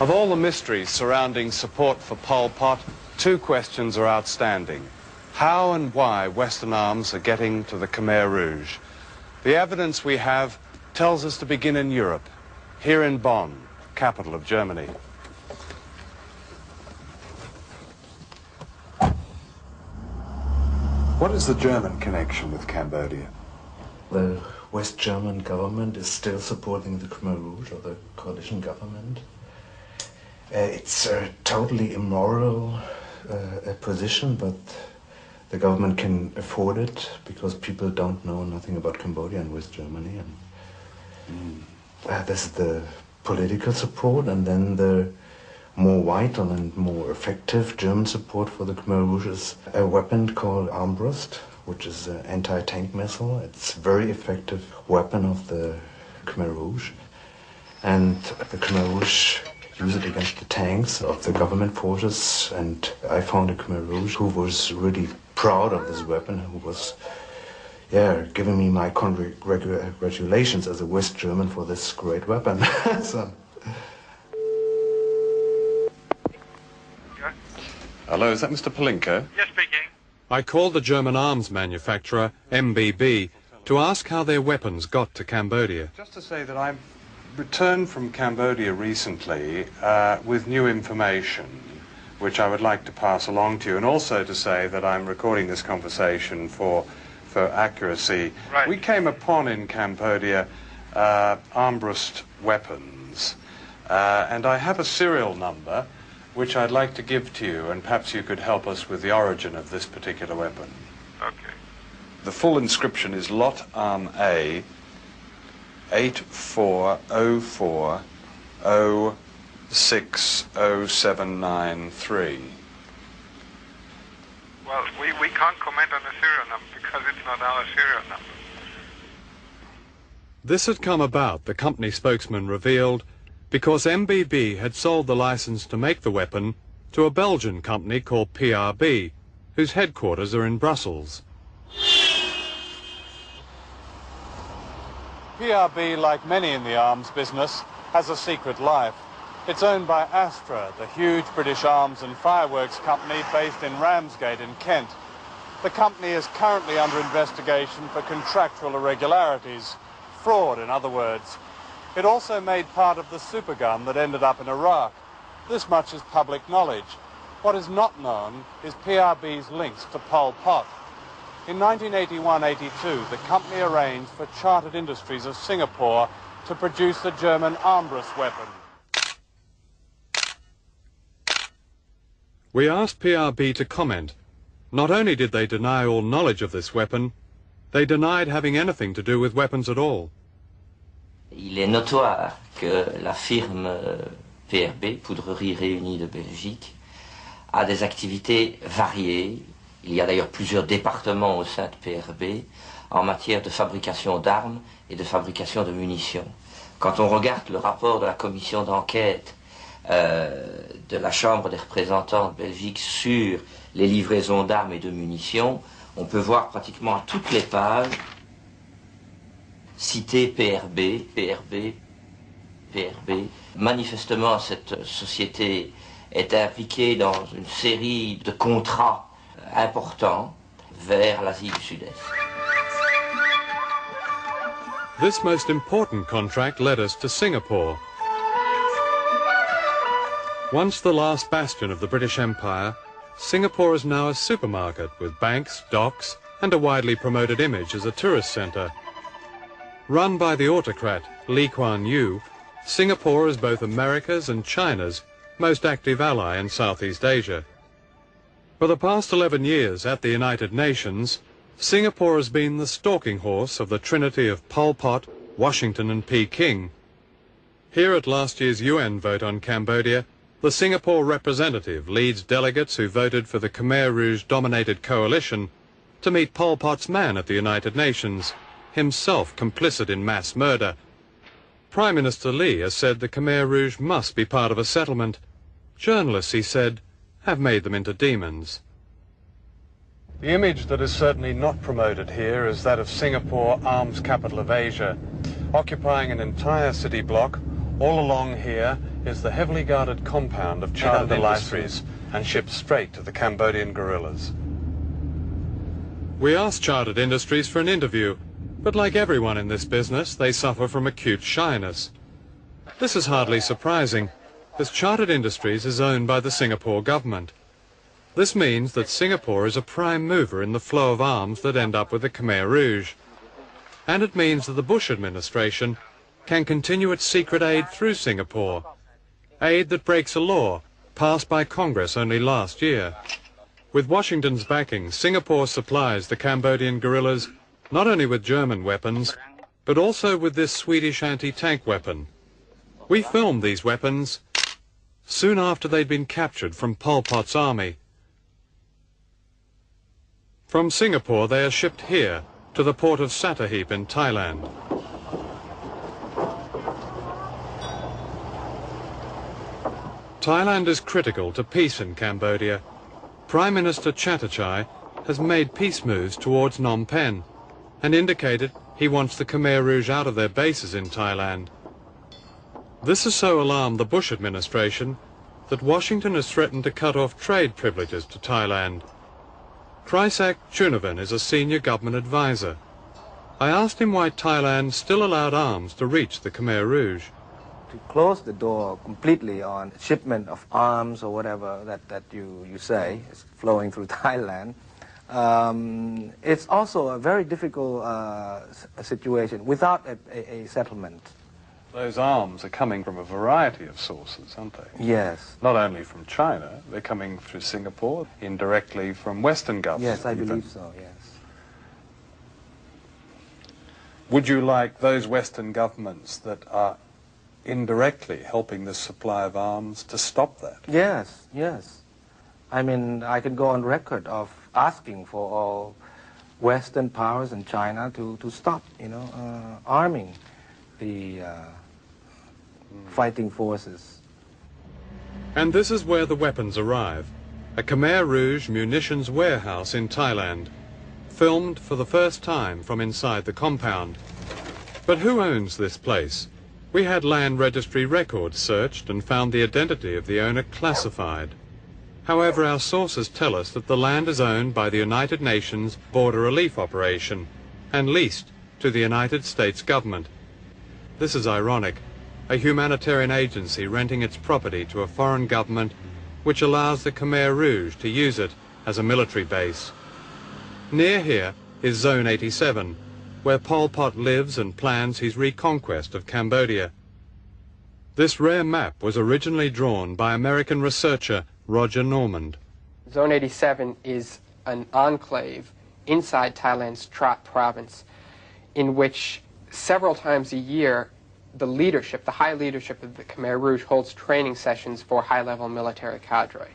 Of all the mysteries surrounding support for Pol Pot, two questions are outstanding. How and why Western arms are getting to the Khmer Rouge. The evidence we have tells us to begin in Europe, here in Bonn, capital of Germany. What is the German connection with Cambodia? The West German government is still supporting the Khmer Rouge, or the coalition government. It's a totally immoral position, but the government can afford it because people don't know nothing about Cambodia and West Germany. And this is the political support, and then the more vital and more effective German support for the Khmer Rouge is a weapon called Armbrust, which is an anti-tank missile. It's a very effective weapon of the Khmer Rouge. And the Khmer Rouge use it against the tanks of the government forces, and I found a Khmer Rouge who was really proud of this weapon, who was giving me my congratulations as a West German for this great weapon. So. Hello, is that Mr. Palinko? Yes, speaking. I called the German arms manufacturer, MBB, to ask how their weapons got to Cambodia. Just to say that I've returned from Cambodia recently with new information, which I would like to pass along to you, and also to say that I'm recording this conversation for accuracy. Right. We came upon in Cambodia Armbrust weapons, and I have a serial number which I'd like to give to you, and perhaps you could help us with the origin of this particular weapon. Okay. The full inscription is Lot Arm A 8404060793. Well, we can't comment on the serial number because it's not our serial number. This had come about, the company spokesman revealed, because MBB had sold the license to make the weapon to a Belgian company called PRB, whose headquarters are in Brussels. PRB, like many in the arms business, has a secret life. It's owned by Astra, the huge British arms and fireworks company based in Ramsgate in Kent. The company is currently under investigation for contractual irregularities, fraud in other words. It also made part of the supergun that ended up in Iraq. This much is public knowledge. What is not known is PRB's links to Pol Pot. In 1981-82, the company arranged for Chartered Industries of Singapore to produce the German Armbrust weapon. We asked PRB to comment. Not only did they deny all knowledge of this weapon, they denied having anything to do with weapons at all. Il est notoire que la firme PRB, Poudrerie Réunie de Belgique, a des activités variées. Il y a d'ailleurs plusieurs départements au sein de PRB en matière de fabrication d'armes et de fabrication de munitions. Quand on regarde le rapport de la commission d'enquête de la Chambre des représentants de Belgique sur les livraisons d'armes et de munitions, on peut voir pratiquement à toutes les pages citer PRB. Manifestement, cette société est impliquée dans une série de contrats importants vers l'Asie du Sud-Est. This most important contract led us to Singapore. Once the last bastion of the British Empire, Singapore is now a supermarket with banks, docks, and a widely promoted image as a tourist centre. Run by the autocrat Lee Kuan Yew, Singapore is both America's and China's most active ally in Southeast Asia. For the past 11 years at the United Nations, Singapore has been the stalking horse of the trinity of Pol Pot, Washington and Peking. Here at last year's UN vote on Cambodia, the Singapore representative leads delegates who voted for the Khmer Rouge-dominated coalition to meet Pol Pot's man at the United Nations, himself complicit in mass murder. Prime Minister Lee has said the Khmer Rouge must be part of a settlement. Journalists, he said, have made them into demons. The image that is certainly not promoted here is that of Singapore, arms capital of Asia, occupying an entire city block. All along here is the heavily guarded compound of Chartered Industries and shipped straight to the Cambodian guerrillas. We asked Chartered Industries for an interview, but like everyone in this business, they suffer from acute shyness. This is hardly surprising, as Chartered Industries is owned by the Singapore government. This means that Singapore is a prime mover in the flow of arms that end up with the Khmer Rouge. And it means that the Bush administration can continue its secret aid through Singapore, aid that breaks a law passed by Congress only last year. With Washington's backing, Singapore supplies the Cambodian guerrillas not only with German weapons, but also with this Swedish anti-tank weapon. We filmed these weapons soon after they'd been captured from Pol Pot's army. From Singapore they are shipped here to the port of Sattahip in Thailand. Thailand is critical to peace in Cambodia. Prime Minister Chatterjee has made peace moves towards Phnom Penh and indicated he wants the Khmer Rouge out of their bases in Thailand. This has so alarmed the Bush administration that Washington has threatened to cut off trade privileges to Thailand. Chrisak Chunavan is a senior government advisor. I asked him why Thailand still allowed arms to reach the Khmer Rouge. To close the door completely on shipment of arms or whatever that you say is flowing through Thailand, it's also a very difficult situation without a settlement. Those arms are coming from a variety of sources, aren't they? Yes. Not only from China, they're coming through Singapore, indirectly from Western governments. Yes, I believe so, yes. Would you like those Western governments that are indirectly helping the supply of arms to stop that? Yes, yes. I mean, I can go on record of asking for all Western powers and China to stop, arming the fighting forces. And this is where the weapons arrive, a Khmer Rouge munitions warehouse in Thailand, filmed for the first time from inside the compound. But who owns this place? We had land registry records searched and found the identity of the owner classified. However, our sources tell us that the land is owned by the United Nations Border Relief Operation and leased to the United States government. This is ironic, a humanitarian agency renting its property to a foreign government which allows the Khmer Rouge to use it as a military base. Near here is Zone 87, where Pol Pot lives and plans his reconquest of Cambodia. This rare map was originally drawn by American researcher Roger Normand. Zone 87 is an enclave inside Thailand's Trat province in which several times a year the high leadership of the Khmer Rouge holds training sessions for high-level military cadre.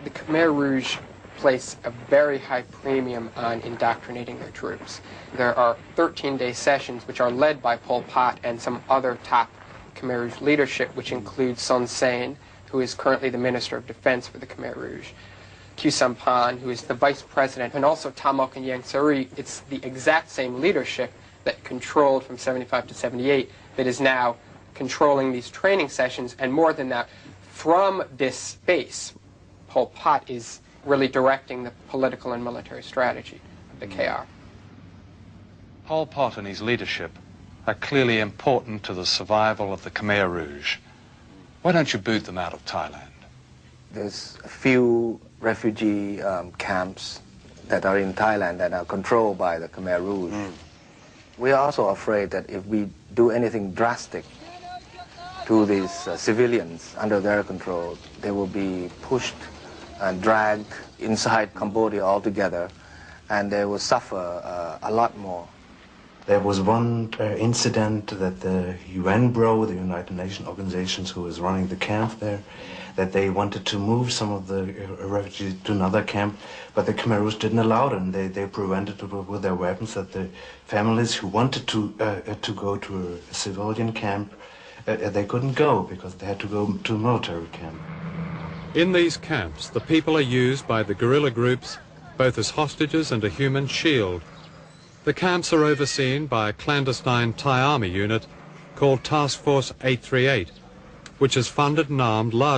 The Khmer Rouge place a very high premium on indoctrinating their troops. There are 13-day sessions which are led by Pol Pot and some other top Khmer Rouge leadership, which includes Son Sen, who is currently the Minister of Defense for the Khmer Rouge, Khieu Samphan, who is the Vice President, and also Tamok and Yang Sari. It's the exact same leadership that controlled from 75 to 78 that is now controlling these training sessions, and more than that, from this base, Pol Pot is really directing the political and military strategy of the KR. Pol Pot and his leadership are clearly important to the survival of the Khmer Rouge. Why don't you boot them out of Thailand? There's a few refugee camps that are in Thailand that are controlled by the Khmer Rouge. We are also afraid that if we do anything drastic to these civilians under their control, they will be pushed and dragged inside Cambodia altogether, and they will suffer a lot more. There was one incident that the UNBRO, the United Nations organizations who was running the camp there, that they wanted to move some of the refugees to another camp, but the Khmer Rouge didn't allow them. They prevented it with their weapons, that the families who wanted to go to a civilian camp, they couldn't go because they had to go to a military camp. In these camps, the people are used by the guerrilla groups both as hostages and a human shield. The camps are overseen by a clandestine Thai army unit called Task Force 838. which has funded and armed large